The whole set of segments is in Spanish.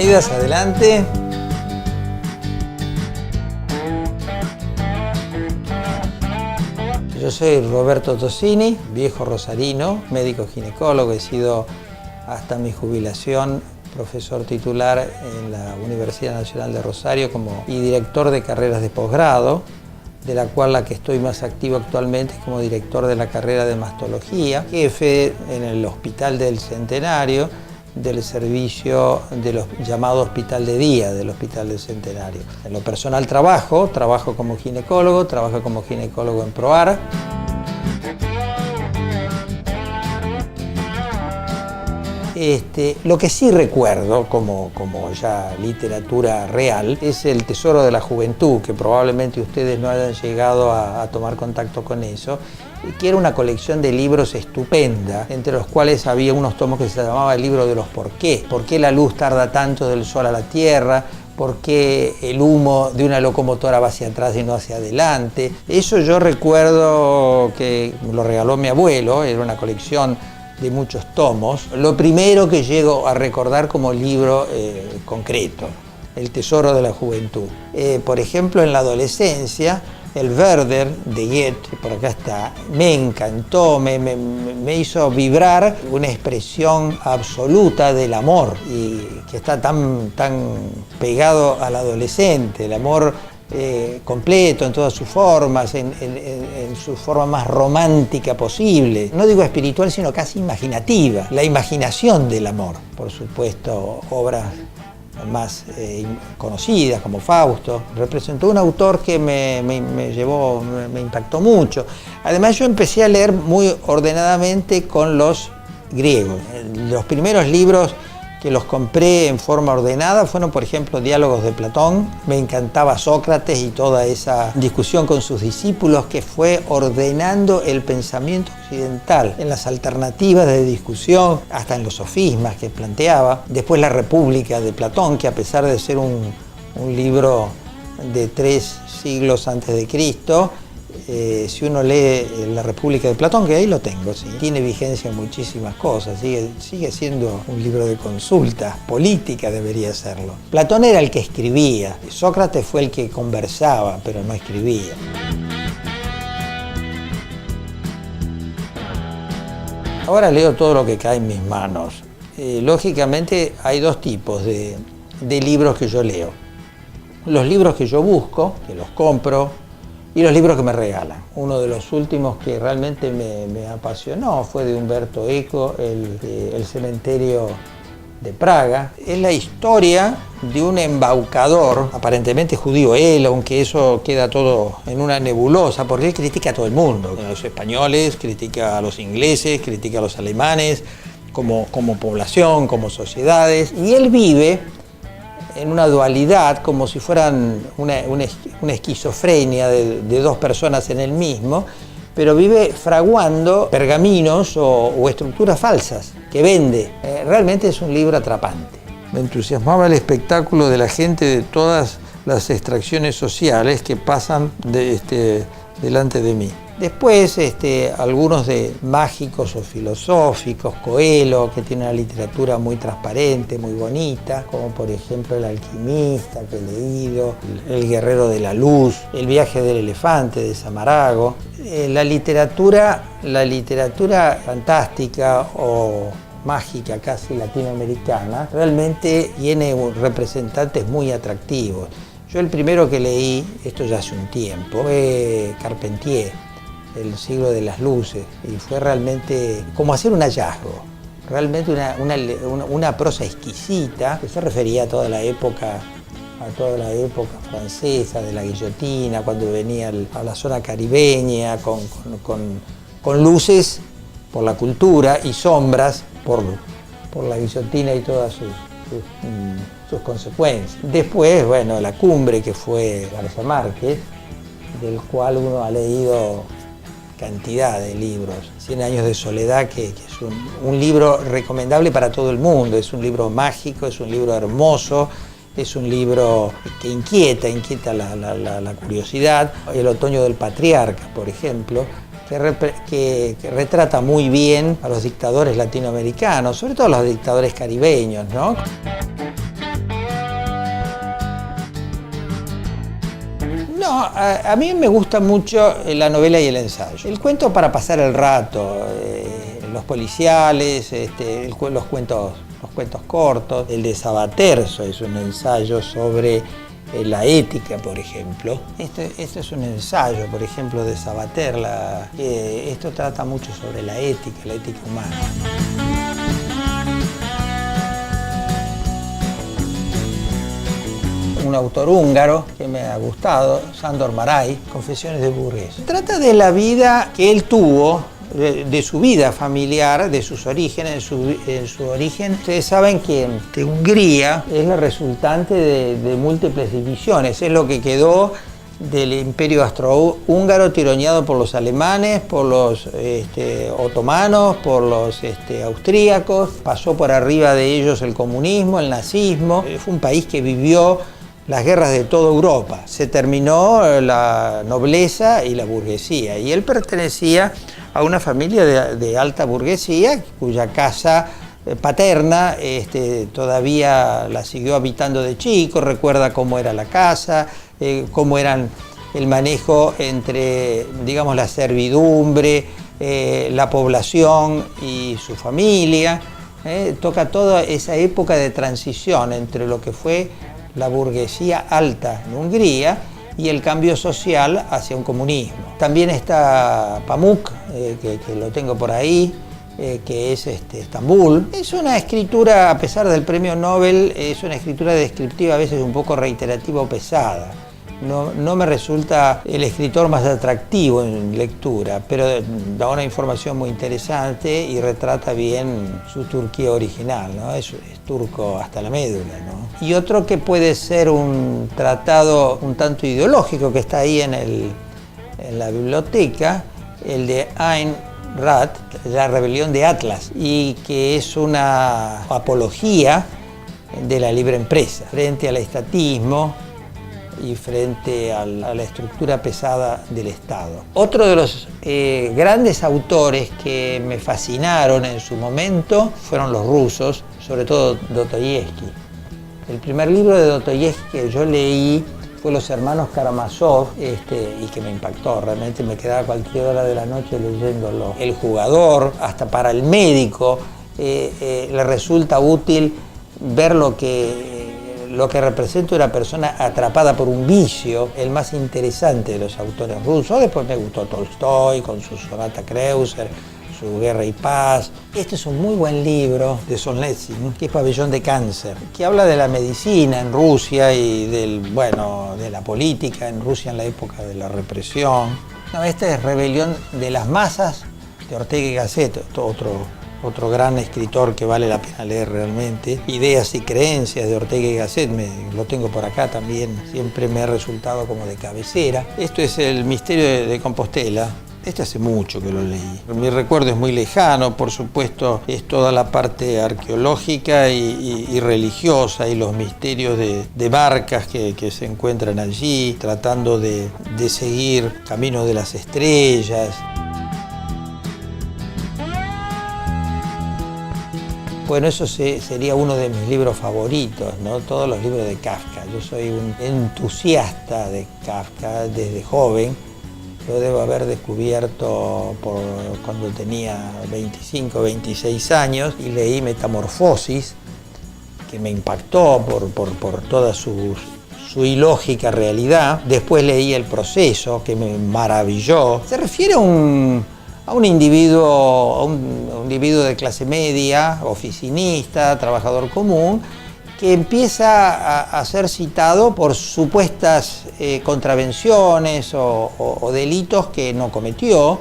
Bienvenidas, adelante. Yo soy Roberto Tosini, viejo rosarino, médico ginecólogo. He sido hasta mi jubilación profesor titular en la Universidad Nacional de Rosario y director de carreras de posgrado, de la cual la que estoy más activo actualmente es como director de la carrera de mastología, jefe en el Hospital del Centenario, del servicio llamado Hospital de Día del Hospital del Centenario. En lo personal trabajo como ginecólogo, trabajo como ginecólogo en ProAR. Lo que sí recuerdo como ya literatura real es El Tesoro de la Juventud, que probablemente ustedes no hayan llegado a tomar contacto con eso, que era una colección de libros estupenda, entre los cuales había unos tomos que se llamaba el libro de los por qué. ¿Por qué la luz tarda tanto del sol a la tierra? ¿Por qué el humo de una locomotora va hacia atrás y no hacia adelante? Eso yo recuerdo que me lo regaló mi abuelo, era una colección de muchos tomos. Lo primero que llego a recordar como libro concreto, El Tesoro de la Juventud. Por ejemplo, en la adolescencia, el Werther de Goethe, por acá está, me encantó, me hizo vibrar una expresión absoluta del amor, y que está tan pegado al adolescente, el amor completo en todas sus formas, en su forma más romántica posible. No digo espiritual, sino casi imaginativa. La imaginación del amor, por supuesto, obras más conocidas como Fausto. Representó un autor que me impactó mucho. Además, yo empecé a leer muy ordenadamente con los griegos. Los primeros libros que los compré en forma ordenada fueron, por ejemplo, Diálogos de Platón. Me encantaba Sócrates y toda esa discusión con sus discípulos que fue ordenando el pensamiento occidental en las alternativas de discusión, hasta en los sofismas que planteaba. Después La República de Platón, que a pesar de ser un libro de 3 siglos antes de Cristo, si uno lee La República de Platón, que ahí lo tengo, ¿sí?, tiene vigencia en muchísimas cosas, sigue siendo un libro de consulta política, debería serlo. Platón era el que escribía, Sócrates fue el que conversaba, pero no escribía. Ahora leo todo lo que cae en mis manos. Lógicamente hay dos tipos de libros que yo leo. Los libros que yo busco, que los compro, y los libros que me regalan. Uno de los últimos que realmente me apasionó fue de Umberto Eco, el cementerio de Praga. Es la historia de un embaucador, aparentemente judío él, aunque eso queda todo en una nebulosa, porque él critica a todo el mundo, a los españoles, critica a los ingleses, critica a los alemanes, como población, como sociedades, y él vive en una dualidad, como si fueran una esquizofrenia de dos personas en el mismo, pero vive fraguando pergaminos o estructuras falsas que vende. Realmente es un libro atrapante. Me entusiasmaba el espectáculo de la gente de todas las extracciones sociales que pasan delante de mí. Después, algunos de mágicos o filosóficos, Coelho, que tiene una literatura muy transparente, muy bonita, como por ejemplo El Alquimista, que he leído, El Guerrero de la Luz, El Viaje del Elefante, de Samarago. La literatura fantástica o mágica, casi latinoamericana, realmente tiene representantes muy atractivos. Yo el primero que leí, esto ya hace un tiempo, fue Carpentier, El siglo de las luces, y fue realmente como hacer un hallazgo, realmente una prosa exquisita que se refería a toda la época francesa de la guillotina, cuando venía a la zona caribeña con luces por la cultura y sombras por la guillotina y todas sus consecuencias. Después, bueno, La Cumbre, que fue García Márquez, del cual uno ha leído cantidad de libros. 100 años de soledad, que es un libro recomendable para todo el mundo. Es un libro mágico, es un libro hermoso, es un libro que inquieta la curiosidad. El otoño del patriarca, por ejemplo, que retrata muy bien a los dictadores latinoamericanos, sobre todo a los dictadores caribeños, ¿no? a mí me gusta mucho la novela y el ensayo. El cuento para pasar el rato, los policiales, los cuentos cortos. El de Sabaterso es un ensayo sobre la ética, por ejemplo. Esto es un ensayo, por ejemplo, de Sabater. Esto trata mucho sobre la ética humana. Un autor húngaro que me ha gustado, Sándor Márai, Confesiones de burgués. Trata de la vida que él tuvo, de su vida familiar, de sus orígenes. En su origen, ustedes saben que Hungría es la resultante de múltiples divisiones, es lo que quedó del imperio austrohúngaro tironeado por los alemanes, por los otomanos, por los austríacos. Pasó por arriba de ellos el comunismo, el nazismo. Fue un país que vivió las guerras de toda Europa. Se terminó la nobleza y la burguesía, y él pertenecía a una familia de alta burguesía cuya casa paterna todavía la siguió habitando de chico. Recuerda cómo era la casa, cómo eran el manejo entre, digamos, la servidumbre, la población y su familia. Toca toda esa época de transición entre lo que fue la burguesía alta en Hungría y el cambio social hacia un comunismo. También está Pamuk, que lo tengo por ahí, que es Estambul. Es una escritura, a pesar del premio Nobel, es una escritura descriptiva, a veces un poco reiterativa o pesada. No me resulta el escritor más atractivo en lectura, pero da una información muy interesante y retrata bien su Turquía original, ¿no? Es turco hasta la médula, ¿no? Y otro que puede ser un tratado un tanto ideológico que está ahí en la biblioteca, el de Ayn Rand, La rebelión de Atlas, y que es una apología de la libre empresa frente al estatismo y frente a la estructura pesada del Estado. Otro de los grandes autores que me fascinaron en su momento fueron los rusos, sobre todo Dostoyevsky. El primer libro de Dostoyevsky que yo leí fue Los hermanos Karamazov, y que me impactó. Realmente me quedaba cualquier hora de la noche leyéndolo. El jugador, hasta para el médico, le resulta útil ver lo que representa una persona atrapada por un vicio, el más interesante de los autores rusos. Después me gustó Tolstoy con su Sonata Kreuzer, su Guerra y Paz. Este es un muy buen libro de Solzhenitsyn, que es Pabellón de Cáncer, que habla de la medicina en Rusia y de la política en Rusia en la época de la represión. No, esta es Rebelión de las Masas, de Ortega y Gasset, otro gran escritor que vale la pena leer realmente. Ideas y creencias de Ortega y Gasset, lo tengo por acá también, siempre me ha resultado como de cabecera. Esto es El misterio de Compostela. Este hace mucho que lo leí. Mi recuerdo es muy lejano, por supuesto, es toda la parte arqueológica y religiosa y los misterios de barcas que se encuentran allí, tratando de seguir caminos de las estrellas. Bueno, eso sería uno de mis libros favoritos, ¿no? Todos los libros de Kafka. Yo soy un entusiasta de Kafka desde joven. Lo debo haber descubierto cuando tenía 25, 26 años y leí Metamorfosis, que me impactó por toda su ilógica realidad. Después leí El proceso, que me maravilló. Se refiere a un individuo de clase media, oficinista, trabajador común, que empieza a ser citado por supuestas contravenciones o delitos que no cometió,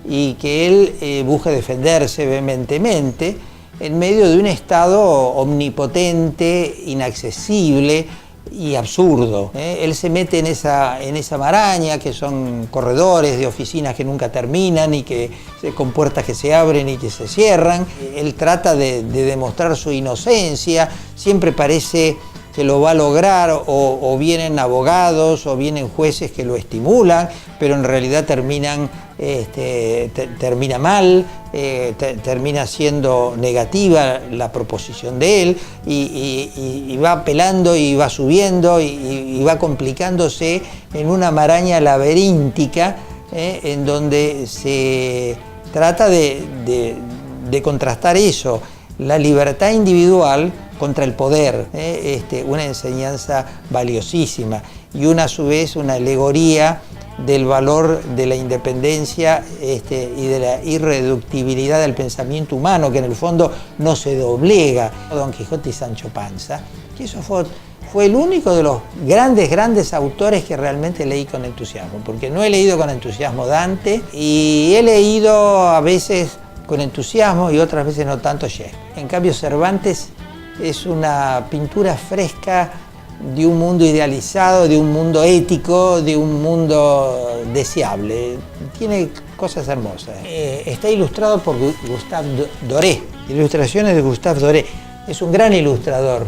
y que él busca defenderse vehementemente en medio de un Estado omnipotente, inaccesible y absurdo. Él se mete en esa maraña, que son corredores de oficinas que nunca terminan y con puertas que se abren y que se cierran. Él trata de demostrar su inocencia, siempre parece que lo va a lograr, o vienen abogados o vienen jueces que lo estimulan, pero en realidad terminan termina mal, termina siendo negativa la proposición de él y va apelando y va subiendo y va complicándose en una maraña laberíntica en donde se trata de contrastar eso, la libertad individual contra el poder, una enseñanza valiosísima y a su vez una alegoría del valor de la independencia y de la irreductibilidad del pensamiento humano, que en el fondo no se doblega. Don Quijote y Sancho Panza, que eso fue el único de los grandes autores que realmente leí con entusiasmo, porque no he leído con entusiasmo Dante y he leído a veces con entusiasmo y otras veces no tanto Shakespeare. En cambio Cervantes es una pintura fresca de un mundo idealizado, de un mundo ético, de un mundo deseable. Tiene cosas hermosas. Está ilustrado por Gustave Doré, ilustraciones de Gustave Doré. Es un gran ilustrador.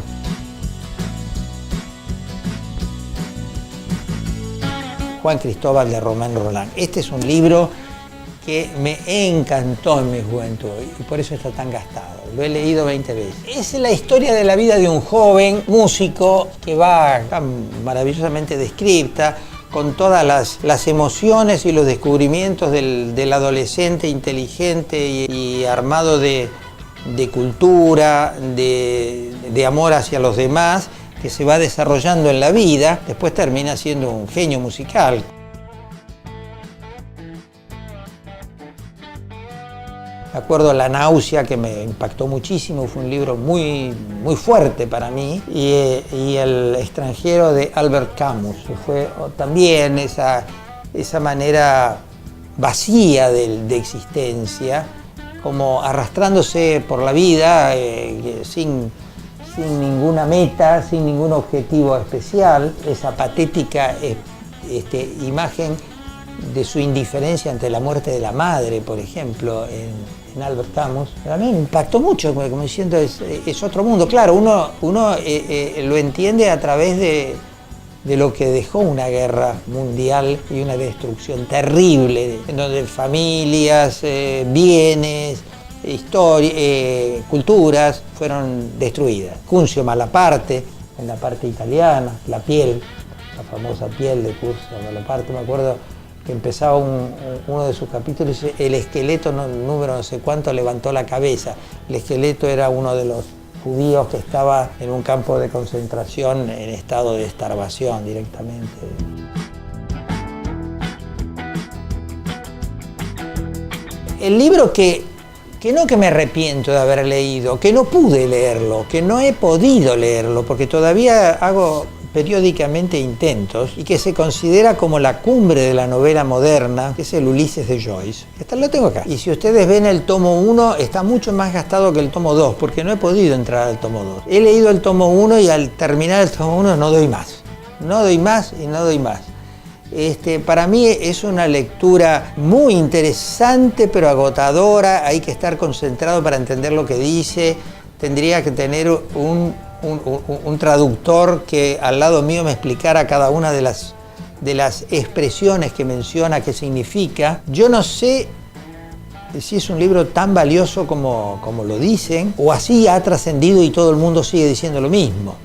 Juan Cristóbal de Román Roland. Este es un libro que me encantó en mi juventud y por eso está tan gastado. Lo he leído 20 veces. Es la historia de la vida de un joven músico que va maravillosamente descripta, con todas las emociones y los descubrimientos del adolescente inteligente y armado de cultura, de amor hacia los demás, que se va desarrollando en la vida. Después termina siendo un genio musical. Me acuerdo La náusea, que me impactó muchísimo, fue un libro muy fuerte para mí, y El extranjero de Albert Camus, que fue también esa manera vacía de existencia, como arrastrándose por la vida sin ninguna meta, sin ningún objetivo especial, esa patética imagen de su indiferencia ante la muerte de la madre, por ejemplo, en Albert Camus. A mí me impactó mucho, como diciendo, es otro mundo. Claro, uno lo entiende a través de lo que dejó una guerra mundial y una destrucción terrible, en donde familias, bienes, culturas fueron destruidas. Cunzio Malaparte, en la parte italiana, la piel, la famosa piel de Cunzio Malaparte, me acuerdo que empezaba uno de sus capítulos y dice: el esqueleto número no sé cuánto levantó la cabeza. El esqueleto era uno de los judíos que estaba en un campo de concentración en estado de starvación directamente. El libro que no que me arrepiento de haber leído, que no pude leerlo, que no he podido leerlo, porque todavía hago periódicamente intentos, y que se considera como la cumbre de la novela moderna, que es el Ulises de Joyce. Lo tengo acá. Y si ustedes ven el tomo 1, está mucho más gastado que el tomo 2, porque no he podido entrar al tomo 2. He leído el tomo 1 y al terminar el tomo 1 no doy más. No doy más y no doy más. Para mí es una lectura muy interesante, pero agotadora. Hay que estar concentrado para entender lo que dice. Tendría que tener un traductor que al lado mío me explicara cada una de las expresiones que menciona, qué significa. Yo no sé si es un libro tan valioso como lo dicen, o así ha trascendido y todo el mundo sigue diciendo lo mismo.